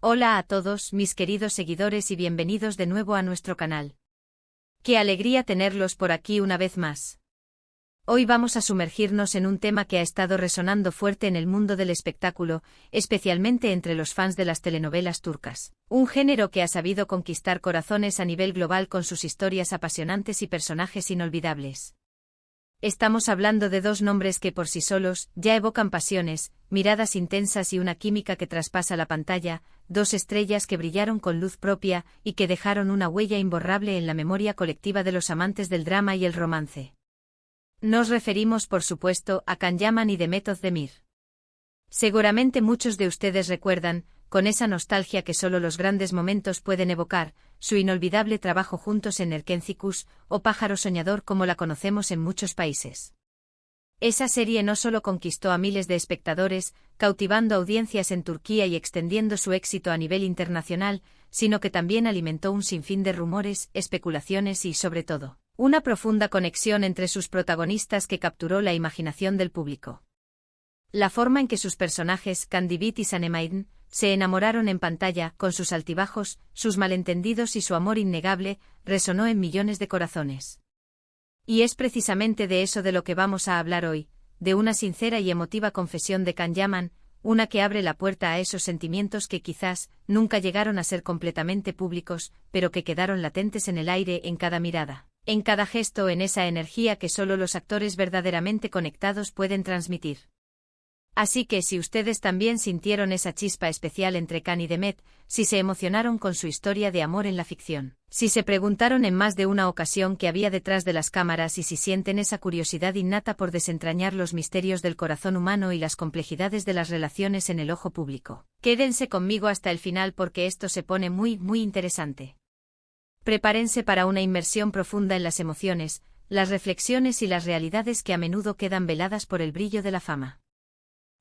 Hola a todos, mis queridos seguidores, y bienvenidos de nuevo a nuestro canal. ¡Qué alegría tenerlos por aquí una vez más! Hoy vamos a sumergirnos en un tema que ha estado resonando fuerte en el mundo del espectáculo, especialmente entre los fans de las telenovelas turcas. Un género que ha sabido conquistar corazones a nivel global con sus historias apasionantes y personajes inolvidables. Estamos hablando de dos nombres que por sí solos ya evocan pasiones, miradas intensas y una química que traspasa la pantalla, dos estrellas que brillaron con luz propia y que dejaron una huella imborrable en la memoria colectiva de los amantes del drama y el romance. Nos referimos, por supuesto, a Can Yaman y Demet Özdemir. Seguramente muchos de ustedes recuerdan, con esa nostalgia que solo los grandes momentos pueden evocar, su inolvidable trabajo juntos en Erkenci Kuş, o Pájaro Soñador como la conocemos en muchos países. Esa serie no solo conquistó a miles de espectadores, cautivando audiencias en Turquía y extendiendo su éxito a nivel internacional, sino que también alimentó un sinfín de rumores, especulaciones y, sobre todo, una profunda conexión entre sus protagonistas que capturó la imaginación del público. La forma en que sus personajes, Kandibit y Sanem se enamoraron en pantalla, con sus altibajos, sus malentendidos y su amor innegable, resonó en millones de corazones. Y es precisamente de eso de lo que vamos a hablar hoy, de una sincera y emotiva confesión de Can Yaman, una que abre la puerta a esos sentimientos que quizás nunca llegaron a ser completamente públicos, pero que quedaron latentes en el aire, en cada mirada, en cada gesto, en esa energía que solo los actores verdaderamente conectados pueden transmitir. Así que si ustedes también sintieron esa chispa especial entre Can y Demet, si se emocionaron con su historia de amor en la ficción, si se preguntaron en más de una ocasión qué había detrás de las cámaras y si sienten esa curiosidad innata por desentrañar los misterios del corazón humano y las complejidades de las relaciones en el ojo público, quédense conmigo hasta el final porque esto se pone muy interesante. Prepárense para una inmersión profunda en las emociones, las reflexiones y las realidades que a menudo quedan veladas por el brillo de la fama.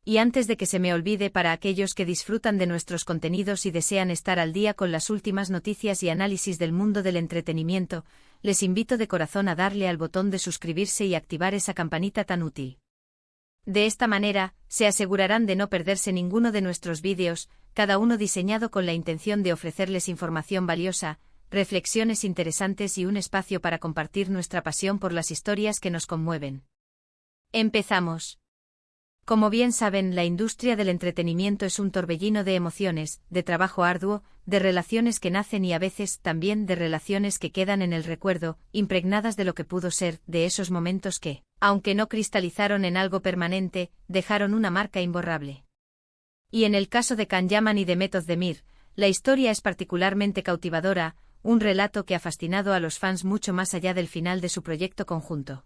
Y antes de que se me olvide, para aquellos que disfrutan de nuestros contenidos y desean estar al día con las últimas noticias y análisis del mundo del entretenimiento, les invito de corazón a darle al botón de suscribirse y activar esa campanita tan útil. De esta manera, se asegurarán de no perderse ninguno de nuestros vídeos, cada uno diseñado con la intención de ofrecerles información valiosa, reflexiones interesantes y un espacio para compartir nuestra pasión por las historias que nos conmueven. ¡Empezamos! Como bien saben, la industria del entretenimiento es un torbellino de emociones, de trabajo arduo, de relaciones que nacen y a veces también de relaciones que quedan en el recuerdo, impregnadas de lo que pudo ser, de esos momentos que, aunque no cristalizaron en algo permanente, dejaron una marca imborrable. Y en el caso de Can Yaman y Demet Özdemir, la historia es particularmente cautivadora, un relato que ha fascinado a los fans mucho más allá del final de su proyecto conjunto.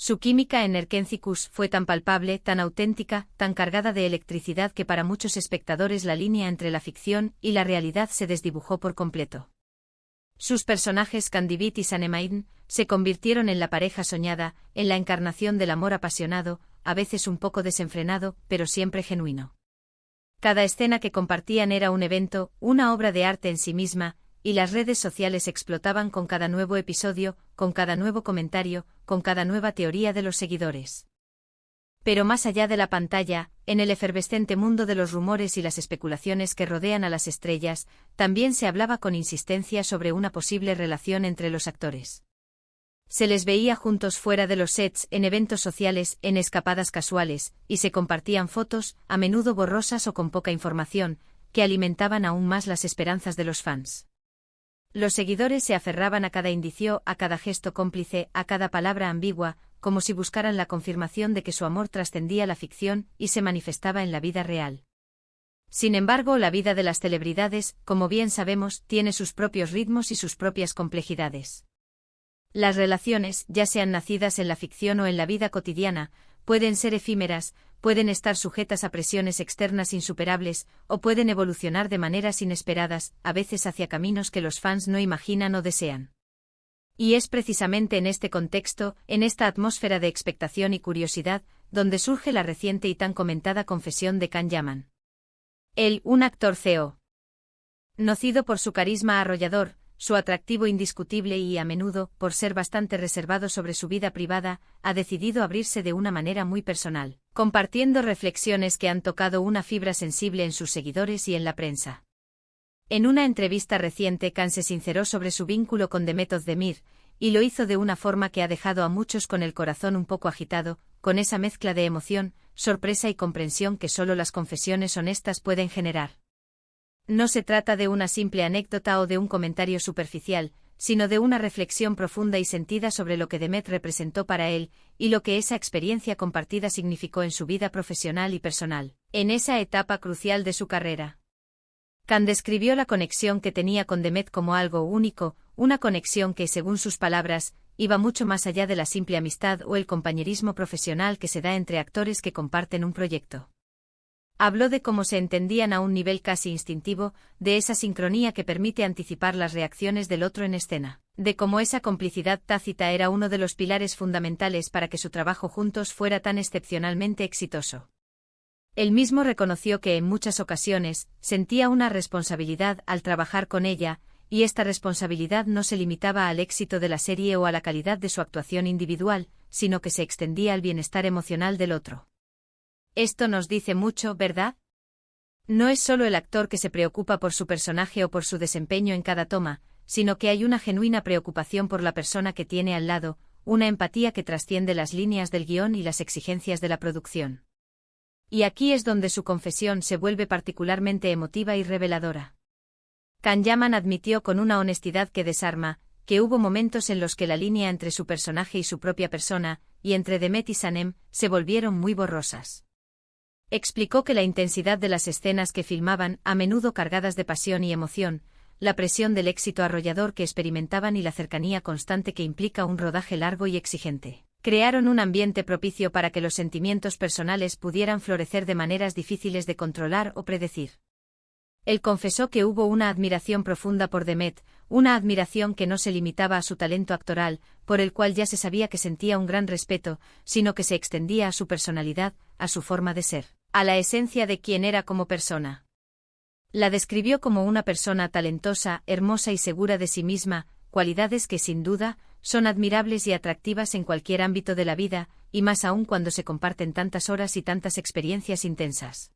Su química en Erkenci Kuş fue tan palpable, tan auténtica, tan cargada de electricidad que para muchos espectadores la línea entre la ficción y la realidad se desdibujó por completo. Sus personajes Kandibit y Sanem se convirtieron en la pareja soñada, en la encarnación del amor apasionado, a veces un poco desenfrenado, pero siempre genuino. Cada escena que compartían era un evento, una obra de arte en sí misma, y las redes sociales explotaban con cada nuevo episodio, con cada nuevo comentario, con cada nueva teoría de los seguidores. Pero más allá de la pantalla, en el efervescente mundo de los rumores y las especulaciones que rodean a las estrellas, también se hablaba con insistencia sobre una posible relación entre los actores. Se les veía juntos fuera de los sets, en eventos sociales, en escapadas casuales, y se compartían fotos, a menudo borrosas o con poca información, que alimentaban aún más las esperanzas de los fans. Los seguidores se aferraban a cada indicio, a cada gesto cómplice, a cada palabra ambigua, como si buscaran la confirmación de que su amor trascendía la ficción y se manifestaba en la vida real. Sin embargo, la vida de las celebridades, como bien sabemos, tiene sus propios ritmos y sus propias complejidades. Las relaciones, ya sean nacidas en la ficción o en la vida cotidiana, pueden ser efímeras, pueden estar sujetas a presiones externas insuperables, o pueden evolucionar de maneras inesperadas, a veces hacia caminos que los fans no imaginan o desean. Y es precisamente en este contexto, en esta atmósfera de expectación y curiosidad, donde surge la reciente y tan comentada confesión de Can Yaman. Él, un actor conocido por su carisma arrollador, su atractivo indiscutible y, a menudo, por ser bastante reservado sobre su vida privada, ha decidido abrirse de una manera muy personal, compartiendo reflexiones que han tocado una fibra sensible en sus seguidores y en la prensa. En una entrevista reciente, Khan se sinceró sobre su vínculo con Demet Özdemir, y lo hizo de una forma que ha dejado a muchos con el corazón un poco agitado, con esa mezcla de emoción, sorpresa y comprensión que solo las confesiones honestas pueden generar. No se trata de una simple anécdota o de un comentario superficial, sino de una reflexión profunda y sentida sobre lo que Demet representó para él, y lo que esa experiencia compartida significó en su vida profesional y personal, en esa etapa crucial de su carrera. Khan describió la conexión que tenía con Demet como algo único, una conexión que, según sus palabras, iba mucho más allá de la simple amistad o el compañerismo profesional que se da entre actores que comparten un proyecto. Habló de cómo se entendían a un nivel casi instintivo, de esa sincronía que permite anticipar las reacciones del otro en escena, de cómo esa complicidad tácita era uno de los pilares fundamentales para que su trabajo juntos fuera tan excepcionalmente exitoso. Él mismo reconoció que en muchas ocasiones sentía una responsabilidad al trabajar con ella, y esta responsabilidad no se limitaba al éxito de la serie o a la calidad de su actuación individual, sino que se extendía al bienestar emocional del otro. Esto nos dice mucho, ¿verdad? No es solo el actor que se preocupa por su personaje o por su desempeño en cada toma, sino que hay una genuina preocupación por la persona que tiene al lado, una empatía que trasciende las líneas del guión y las exigencias de la producción. Y aquí es donde su confesión se vuelve particularmente emotiva y reveladora. Khan Yaman admitió con una honestidad que desarma, que hubo momentos en los que la línea entre su personaje y su propia persona, y entre Demet y Sanem, se volvieron muy borrosas. Explicó que la intensidad de las escenas que filmaban, a menudo cargadas de pasión y emoción, la presión del éxito arrollador que experimentaban y la cercanía constante que implica un rodaje largo y exigente, crearon un ambiente propicio para que los sentimientos personales pudieran florecer de maneras difíciles de controlar o predecir. Él confesó que hubo una admiración profunda por Demet, una admiración que no se limitaba a su talento actoral, por el cual ya se sabía que sentía un gran respeto, sino que se extendía a su personalidad, a su forma de ser, a la esencia de quien era como persona. La describió como una persona talentosa, hermosa y segura de sí misma, cualidades que sin duda son admirables y atractivas en cualquier ámbito de la vida, y más aún cuando se comparten tantas horas y tantas experiencias intensas.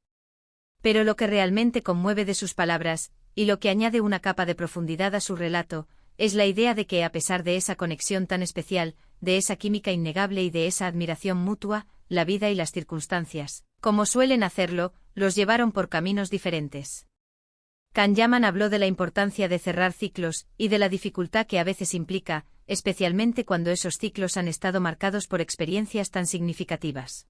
Pero lo que realmente conmueve de sus palabras, y lo que añade una capa de profundidad a su relato, es la idea de que a pesar de esa conexión tan especial, de esa química innegable y de esa admiración mutua, la vida y las circunstancias, como suelen hacerlo, los llevaron por caminos diferentes. Khan Yaman habló de la importancia de cerrar ciclos, y de la dificultad que a veces implica, especialmente cuando esos ciclos han estado marcados por experiencias tan significativas.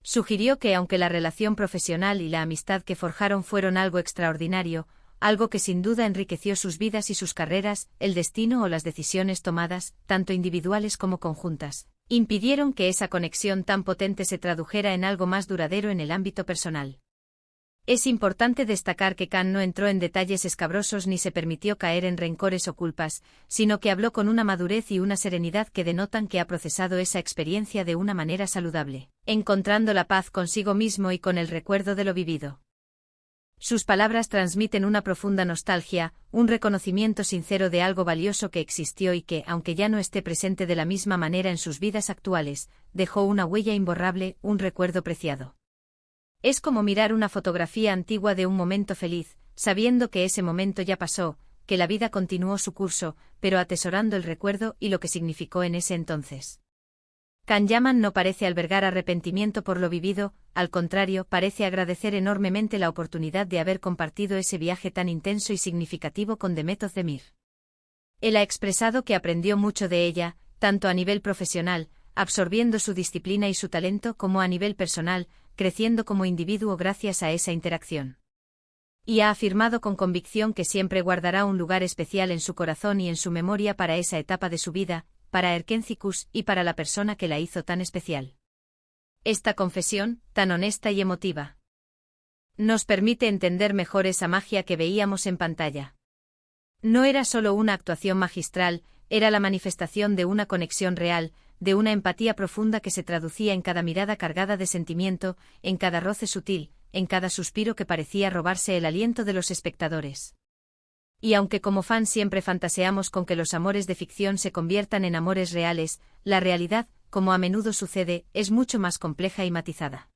Sugirió que aunque la relación profesional y la amistad que forjaron fueron algo extraordinario, algo que sin duda enriqueció sus vidas y sus carreras, el destino o las decisiones tomadas, tanto individuales como conjuntas, impidieron que esa conexión tan potente se tradujera en algo más duradero en el ámbito personal. Es importante destacar que Khan no entró en detalles escabrosos ni se permitió caer en rencores o culpas, sino que habló con una madurez y una serenidad que denotan que ha procesado esa experiencia de una manera saludable, encontrando la paz consigo mismo y con el recuerdo de lo vivido. Sus palabras transmiten una profunda nostalgia, un reconocimiento sincero de algo valioso que existió y que, aunque ya no esté presente de la misma manera en sus vidas actuales, dejó una huella imborrable, un recuerdo preciado. Es como mirar una fotografía antigua de un momento feliz, sabiendo que ese momento ya pasó, que la vida continuó su curso, pero atesorando el recuerdo y lo que significó en ese entonces. Khan Yaman no parece albergar arrepentimiento por lo vivido, al contrario, parece agradecer enormemente la oportunidad de haber compartido ese viaje tan intenso y significativo con Demet Özdemir. Él ha expresado que aprendió mucho de ella, tanto a nivel profesional, absorbiendo su disciplina y su talento, como a nivel personal, creciendo como individuo gracias a esa interacción. Y ha afirmado con convicción que siempre guardará un lugar especial en su corazón y en su memoria para esa etapa de su vida, para Erkencikus y para la persona que la hizo tan especial. Esta confesión, tan honesta y emotiva, nos permite entender mejor esa magia que veíamos en pantalla. No era solo una actuación magistral, era la manifestación de una conexión real, de una empatía profunda que se traducía en cada mirada cargada de sentimiento, en cada roce sutil, en cada suspiro que parecía robarse el aliento de los espectadores. Y aunque como fans siempre fantaseamos con que los amores de ficción se conviertan en amores reales, la realidad, como a menudo sucede, es mucho más compleja y matizada.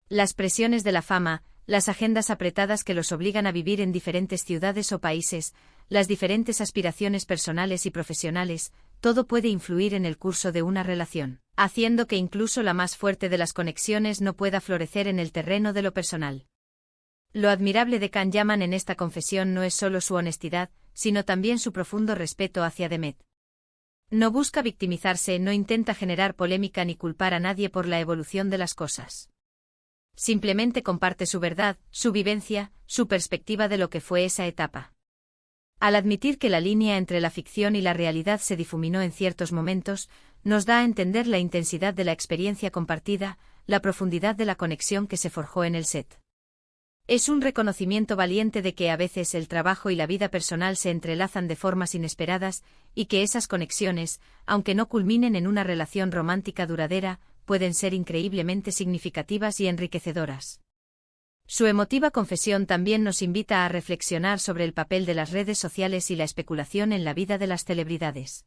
Las presiones de la fama, las agendas apretadas que los obligan a vivir en diferentes ciudades o países, las diferentes aspiraciones personales y profesionales, todo puede influir en el curso de una relación, haciendo que incluso la más fuerte de las conexiones no pueda florecer en el terreno de lo personal. Lo admirable de Can Yaman en esta confesión no es solo su honestidad, sino también su profundo respeto hacia Demet. No busca victimizarse, no intenta generar polémica ni culpar a nadie por la evolución de las cosas. Simplemente comparte su verdad, su vivencia, su perspectiva de lo que fue esa etapa. Al admitir que la línea entre la ficción y la realidad se difuminó en ciertos momentos, nos da a entender la intensidad de la experiencia compartida, la profundidad de la conexión que se forjó en el set. Es un reconocimiento valiente de que a veces el trabajo y la vida personal se entrelazan de formas inesperadas, y que esas conexiones, aunque no culminen en una relación romántica duradera, pueden ser increíblemente significativas y enriquecedoras. Su emotiva confesión también nos invita a reflexionar sobre el papel de las redes sociales y la especulación en la vida de las celebridades.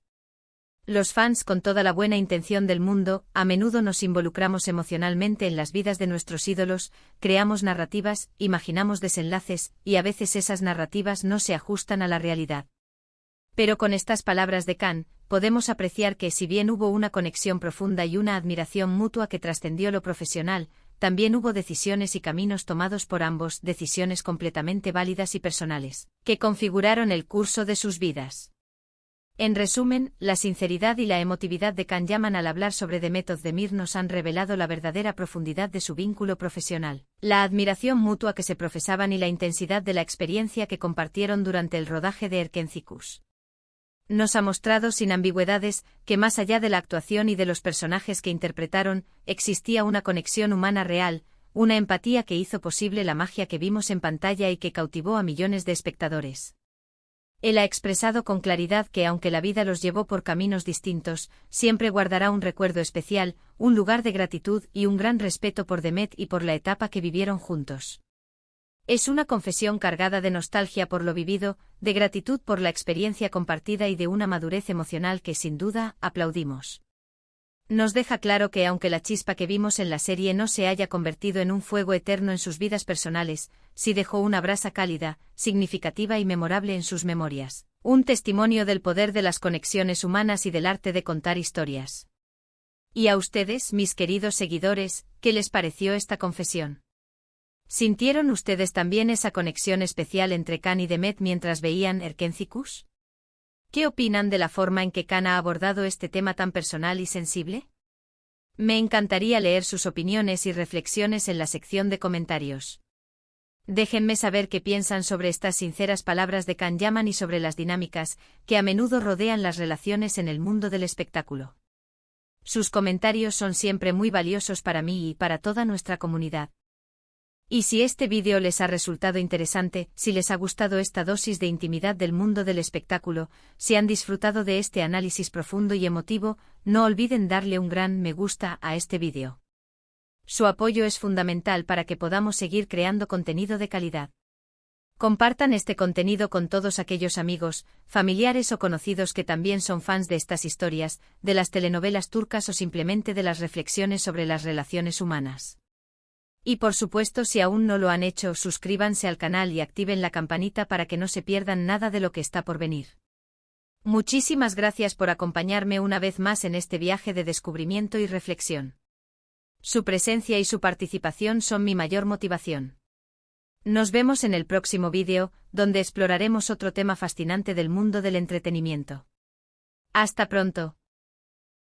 Los fans, con toda la buena intención del mundo, a menudo nos involucramos emocionalmente en las vidas de nuestros ídolos, creamos narrativas, imaginamos desenlaces, y a veces esas narrativas no se ajustan a la realidad. Pero con estas palabras de Can, podemos apreciar que si bien hubo una conexión profunda y una admiración mutua que trascendió lo profesional, también hubo decisiones y caminos tomados por ambos, decisiones completamente válidas y personales, que configuraron el curso de sus vidas. En resumen, la sinceridad y la emotividad de Can Yaman al hablar sobre Demet Özdemir nos han revelado la verdadera profundidad de su vínculo profesional, la admiración mutua que se profesaban y la intensidad de la experiencia que compartieron durante el rodaje de Erkencikus. Nos ha mostrado sin ambigüedades que más allá de la actuación y de los personajes que interpretaron, existía una conexión humana real, una empatía que hizo posible la magia que vimos en pantalla y que cautivó a millones de espectadores. Él ha expresado con claridad que aunque la vida los llevó por caminos distintos, siempre guardará un recuerdo especial, un lugar de gratitud y un gran respeto por Demet y por la etapa que vivieron juntos. Es una confesión cargada de nostalgia por lo vivido, de gratitud por la experiencia compartida y de una madurez emocional que sin duda aplaudimos. Nos deja claro que aunque la chispa que vimos en la serie no se haya convertido en un fuego eterno en sus vidas personales, sí dejó una brasa cálida, significativa y memorable en sus memorias, un testimonio del poder de las conexiones humanas y del arte de contar historias. ¿Y a ustedes, mis queridos seguidores, qué les pareció esta confesión? ¿Sintieron ustedes también esa conexión especial entre Can y Demet mientras veían Erkencikus? ¿Qué opinan de la forma en que Can ha abordado este tema tan personal y sensible? Me encantaría leer sus opiniones y reflexiones en la sección de comentarios. Déjenme saber qué piensan sobre estas sinceras palabras de Can Yaman y sobre las dinámicas que a menudo rodean las relaciones en el mundo del espectáculo. Sus comentarios son siempre muy valiosos para mí y para toda nuestra comunidad. Y si este vídeo les ha resultado interesante, si les ha gustado esta dosis de intimidad del mundo del espectáculo, si han disfrutado de este análisis profundo y emotivo, no olviden darle un gran me gusta a este vídeo. Su apoyo es fundamental para que podamos seguir creando contenido de calidad. Compartan este contenido con todos aquellos amigos, familiares o conocidos que también son fans de estas historias, de las telenovelas turcas o simplemente de las reflexiones sobre las relaciones humanas. Y por supuesto, si aún no lo han hecho, suscríbanse al canal y activen la campanita para que no se pierdan nada de lo que está por venir. Muchísimas gracias por acompañarme una vez más en este viaje de descubrimiento y reflexión. Su presencia y su participación son mi mayor motivación. Nos vemos en el próximo vídeo, donde exploraremos otro tema fascinante del mundo del entretenimiento. Hasta pronto.